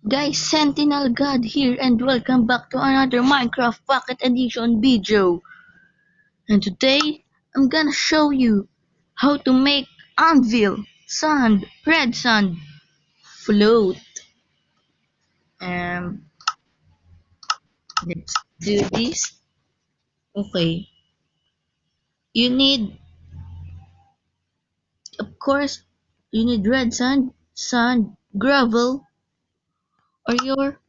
Guys, Sentinel God here and welcome back to another Minecraft Pocket Edition video. And today, I'm gonna show you how to make anvil, sand, red sand, float. Um, let's do this. Okay, you need, of course, you need red sand, gravel, or your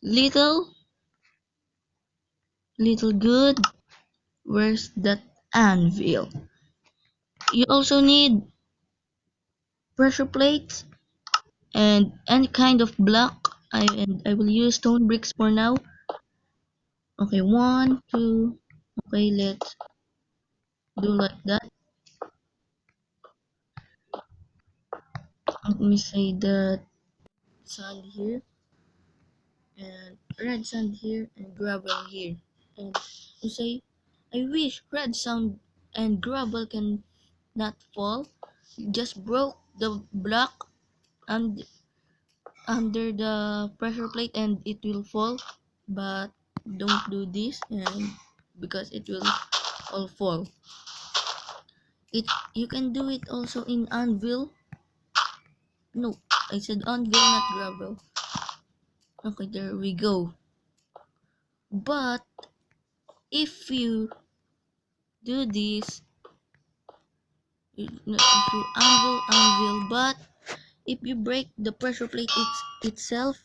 little, little good. Where's that anvil? You also need pressure plates and any kind of block. I will use stone bricks for now. Okay, one, two. Okay, let's do like that. Let me say that sand here and red sand here and gravel here. And you say, I wish red sand and gravel can not fall. Just broke the block and under the pressure plate and it will fall. But don't do this and because it will all fall. It you can do it also in anvil. No, I said anvil, not gravel. Okay, there we go. But if you do this, if you anvil, but if you break the pressure plate itself,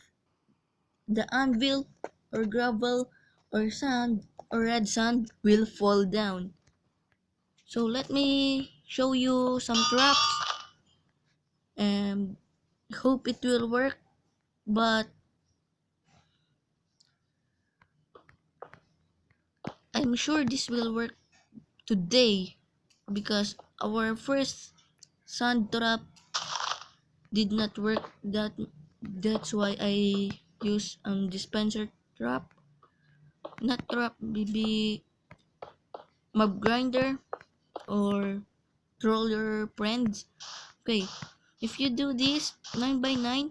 the anvil or gravel or sand or red sand will fall down. So let me show you some traps and hope it will work. But I'm sure this will work today because our first sand trap did not work. That's why I use dispenser trap, not trap, maybe mob grinder or troll your friends. Okay, if you do this 9 by 9,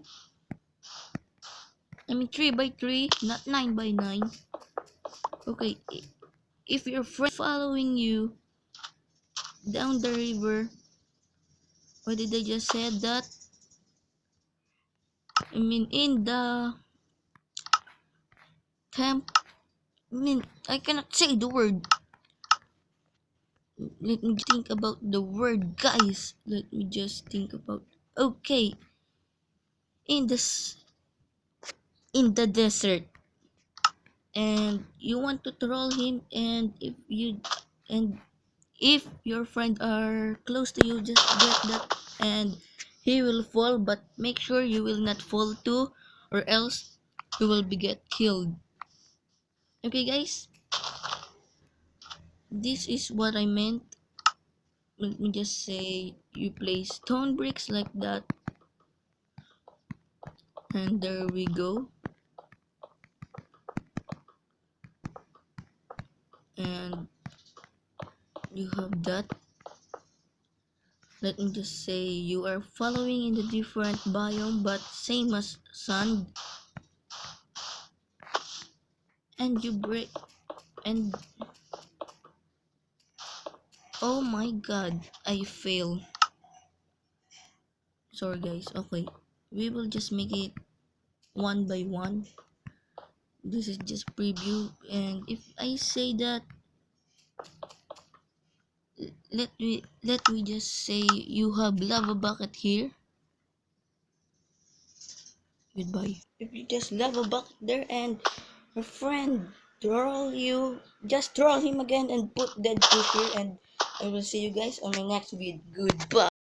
I mean 3 by 3, not 9 by 9. Okay, if your friend following you down the river, what did I just said that? I mean in the camp. I mean I cannot say the word. Let me think about the word, guys. Let me just think about. Okay, in this in the desert, and you want to troll him, and if your friends are close to you, just get that, and he will fall. But make sure you will not fall too, or else you will be get killed. Okay, guys, this is what I meant. Let me just say you place stone bricks like that, and there we go. And you have that. Let me just say you are following in the different biome but same as sand, and you break, and oh my god, I fail. Sorry guys. Okay, we will just make it one by one. This is just preview, and if I say that, let me just say you have lava bucket here. Goodbye. If you just lava bucket there and your friend troll you, just troll him again and put dead fish here, and I will see you guys on my next video. Goodbye.